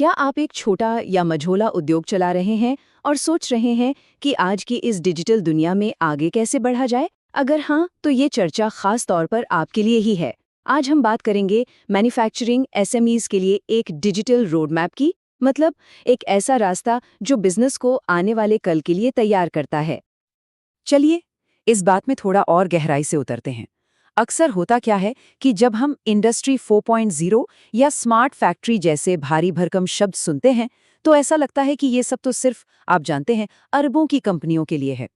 क्या आप एक छोटा या मझोला उद्योग चला रहे हैं और सोच रहे हैं कि आज की इस डिजिटल दुनिया में आगे कैसे बढ़ा जाए? अगर हाँ, तो ये चर्चा खास तौर पर आपके लिए ही है। आज हम बात करेंगे मैन्युफैक्चरिंग एसएमईज के लिए एक डिजिटल रोड मैप की, मतलब एक ऐसा रास्ता जो बिजनेस को आने वाले कल के लिए तैयार करता है। चलिए इस बात में थोड़ा और गहराई से उतरते हैं। अक्सर होता क्या है कि जब हम इंडस्ट्री 4.0 या स्मार्ट फैक्ट्री जैसे भारी भरकम शब्द सुनते हैं तो ऐसा लगता है कि ये सब तो सिर्फ, आप जानते हैं, अरबों की कंपनियों के लिए है।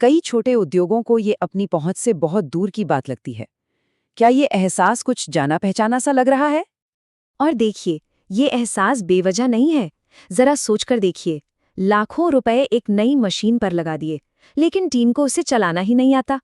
कई छोटे उद्योगों को ये अपनी पहुंच से बहुत दूर की बात लगती है। क्या ये एहसास कुछ जाना पहचाना सा लग रहा है? और देखिए, ये एहसास बेवजह नहीं है। जरा सोचकर देखिए, लाखों रुपए एक नई मशीन पर लगा दिए, लेकिन टीम को उसे चलाना ही नहीं आता।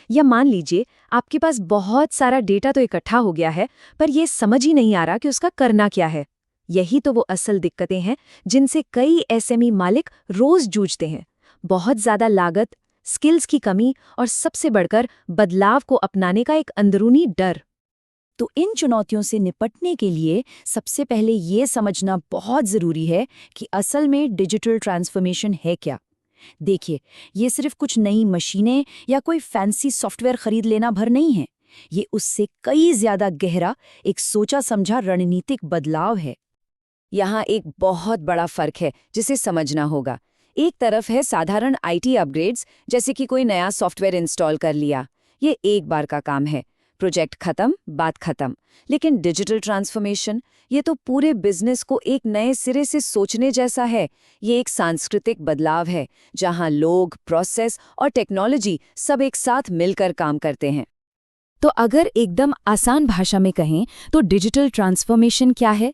या मान लीजिए आपके पास बहुत सारा डेटा तो इकट्ठा हो गया है, पर यह समझ ही नहीं आ रहा कि उसका करना क्या है। यही तो वो असल दिक्कतें हैं जिनसे कई एसएमई मालिक रोज जूझते हैं। बहुत ज्यादा लागत, स्किल्स की कमी और सबसे बढ़कर बदलाव को अपनाने का एक अंदरूनी डर। तो इन चुनौतियों से निपटने के लिए सबसे पहले ये समझना बहुत ज़रूरी है कि असल में डिजिटल ट्रांसफॉर्मेशन है क्या। देखिए, ये सिर्फ कुछ नई मशीनें या कोई फैंसी सॉफ्टवेयर खरीद लेना भर नहीं है। ये उससे कई ज़्यादा गहरा, एक सोचा समझा रणनीतिक बदलाव है। यहाँ एक बहुत बड़ा फ़र्क है जिसे समझना होगा। एक तरफ है साधारण आईटी अपग्रेड्स, जैसे कि कोई नया सॉफ्टवेयर इंस्टॉल कर लिया। ये एक बार का काम है, प्रोजेक्ट खत्म, बात खत्म। लेकिन डिजिटल ट्रांसफॉर्मेशन, ये तो पूरे बिजनेस को एक नए सिरे से सोचने जैसा है। ये एक सांस्कृतिक बदलाव है, जहां लोग, प्रोसेस और टेक्नोलॉजी सब एक साथ मिलकर काम करते हैं। तो अगर एकदम आसान भाषा में कहें तो डिजिटल ट्रांसफॉर्मेशन क्या है?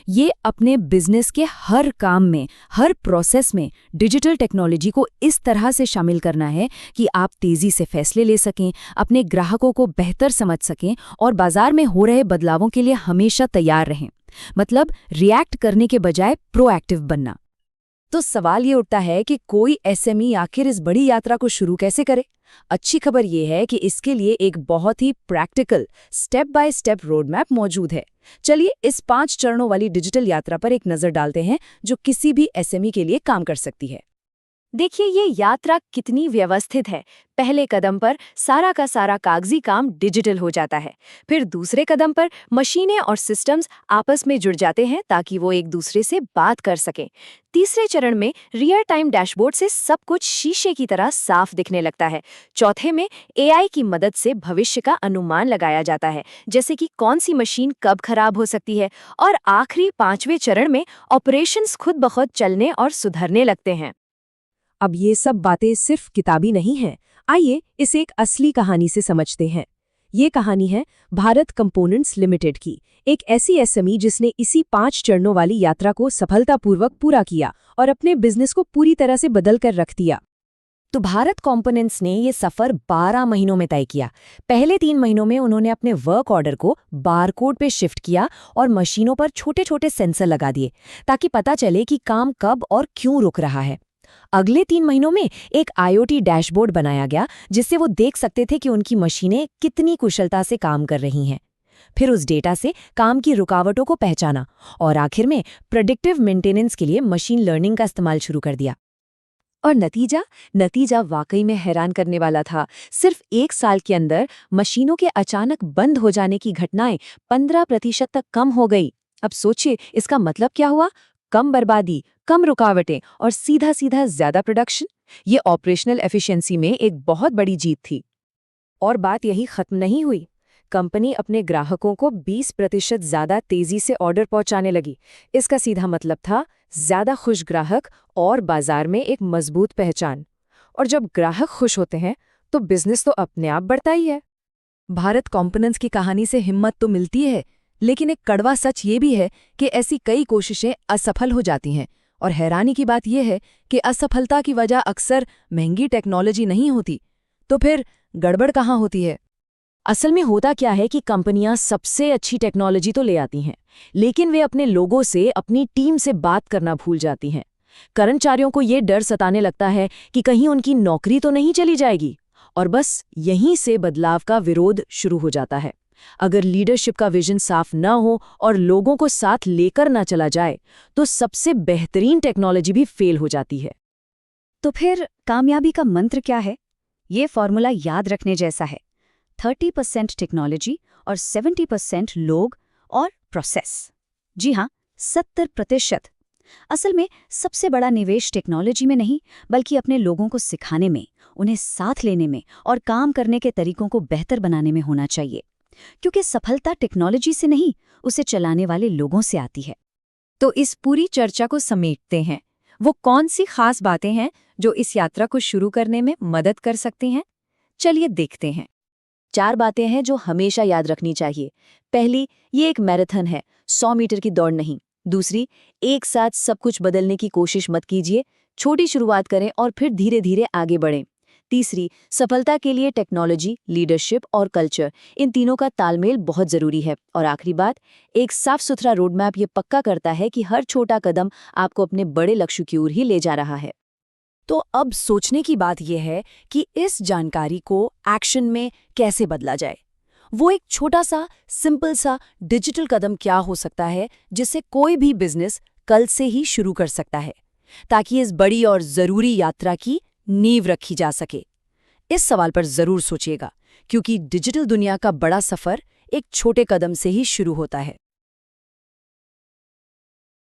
ये अपने बिजनेस के हर काम में, हर प्रोसेस में डिजिटल टेक्नोलॉजी को इस तरह से शामिल करना है कि आप तेजी से फैसले ले सकें, अपने ग्राहकों को बेहतर समझ सकें और बाजार में हो रहे बदलावों के लिए हमेशा तैयार रहें। मतलब रिएक्ट करने के बजाय प्रोएक्टिव बनना। तो सवाल ये उठता है कि कोई एसएमई आखिर इस बड़ी यात्रा को शुरू कैसे करे? अच्छी खबर ये है कि इसके लिए एक बहुत ही practical, step by step road map मौजूद है। चलिए इस 5 चरणों वाली डिजिटल यात्रा पर एक नज़र डालते हैं, जो किसी भी एसएमई के लिए काम कर सकती है। देखिए, ये यात्रा कितनी व्यवस्थित है। पहले कदम पर सारा का सारा कागजी काम डिजिटल हो जाता है। फिर दूसरे कदम पर मशीनें और सिस्टम्स आपस में जुड़ जाते हैं ताकि वो एक दूसरे से बात कर सकें। तीसरे चरण में रियल टाइम डैशबोर्ड से सब कुछ शीशे की तरह साफ दिखने लगता है। चौथे में एआई की मदद से भविष्य का अनुमान लगाया जाता है, जैसे कि कौन सी मशीन कब खराब हो सकती है। और आखिरी 5वें चरण में ऑपरेशंस खुद ब खुद चलने और सुधरने लगते हैं। अब ये सब बातें सिर्फ किताबी नहीं हैं। आइए इसे एक असली कहानी से समझते हैं। ये कहानी है भारत कंपोनेंट्स लिमिटेड की, एक ऐसी एसएमई जिसने इसी 5 चरणों वाली यात्रा को सफलतापूर्वक पूरा किया और अपने बिजनेस को पूरी तरह से बदल कर रख दिया। तो भारत कंपोनेंट्स ने ये सफर 12 महीनों में तय किया। पहले 3 महीनों में उन्होंने अपने वर्क ऑर्डर को बारकोड पे शिफ्ट किया और मशीनों पर छोटे छोटे सेंसर लगा दिए, ताकि पता चले कि काम कब और क्यों रुक रहा है। अगले 3 महीनों में एक आईओटी डैशबोर्ड बनाया गया, जिससे वो देख सकते थे कि उनकी मशीनें कितनी कुशलता से काम कर रही हैं। फिर उस डेटा से काम की रुकावटों को पहचाना और आखिर में प्रेडिक्टिव मेंटेनेंस के लिए मशीन लर्निंग का इस्तेमाल शुरू कर दिया। और नतीजा वाकई में हैरान करने वाला था। सिर्फ 1 साल के अंदर मशीनों के अचानक बंद हो जाने की घटनाएं 15% तक कम हो गई। अब सोचिए, इसका मतलब क्या हुआ? कम बर्बादी, कम रुकावटें और सीधा सीधा ज्यादा प्रोडक्शन। ये ऑपरेशनल एफिशिएंसी में एक बहुत बड़ी जीत थी। और बात यही खत्म नहीं हुई। कंपनी अपने ग्राहकों को 20% ज्यादा तेजी से ऑर्डर पहुंचाने लगी। इसका सीधा मतलब था ज्यादा खुश ग्राहक और बाजार में एक मजबूत पहचान। और जब ग्राहक खुश होते हैं तो बिजनेस तो अपने आप बढ़ता ही है। भारत कंपोनेंट्स की कहानी से हिम्मत तो मिलती है, लेकिन एक कड़वा सच ये भी है कि ऐसी कई कोशिशें असफल हो जाती हैं। और हैरानी की बात यह है कि असफलता की वजह अक्सर महंगी टेक्नोलॉजी नहीं होती। तो फिर गड़बड़ कहाँ होती है? असल में होता क्या है कि कंपनियां सबसे अच्छी टेक्नोलॉजी तो ले आती हैं, लेकिन वे अपने लोगों से, अपनी टीम से बात करना भूल जाती हैं। कर्मचारियों को ये डर सताने लगता है कि कहीं उनकी नौकरी तो नहीं चली जाएगी, और बस यहीं से बदलाव का विरोध शुरू हो जाता है। अगर लीडरशिप का विजन साफ न हो और लोगों को साथ लेकर ना चला जाए तो सबसे बेहतरीन टेक्नोलॉजी भी फेल हो जाती है। तो फिर कामयाबी का मंत्र क्या है? ये फॉर्मूला याद रखने जैसा है। 30% टेक्नोलॉजी और 70% लोग और प्रोसेस। जी हाँ, 70%। असल में सबसे बड़ा निवेश टेक्नोलॉजी में नहीं, बल्कि अपने लोगों को सिखाने में, उन्हें साथ लेने में और काम करने के तरीकों को बेहतर बनाने में होना चाहिए। क्योंकि सफलता टेक्नोलॉजी से नहीं, उसे चलाने वाले लोगों से आती है। तो इस पूरी चर्चा को समेटते हैं, वो कौन सी खास बातें हैं जो इस यात्रा को शुरू करने में मदद कर सकती हैं? चलिए देखते हैं। 4 बातें हैं जो हमेशा याद रखनी चाहिए। पहली, ये एक मैराथन है, 100 मीटर की दौड़ नहीं। दूसरी, एक साथ सब कुछ बदलने की कोशिश मत कीजिए, छोटी शुरुआत करें और फिर धीरे धीरे आगे बढ़ें। तीसरी, सफलता के लिए टेक्नोलॉजी, लीडरशिप और कल्चर, इन तीनों का तालमेल बहुत जरूरी है। और आखिरी बात, एक साफ सुथरा रोड मैप ये पक्का करता है कि हर छोटा कदम आपको अपने बड़े लक्ष्य की ओर ही ले जा रहा है। तो अब सोचने की बात यह है कि इस जानकारी को एक्शन में कैसे बदला जाए। वो एक छोटा सा, सिंपल सा डिजिटल कदम क्या हो सकता है जिसे कोई भी बिजनेस कल से ही शुरू कर सकता है, ताकि इस बड़ी और जरूरी यात्रा की नींव रखी जा सके। इस सवाल पर जरूर सोचिएगा, क्योंकि डिजिटल दुनिया का बड़ा सफर एक छोटे कदम से ही शुरू होता है।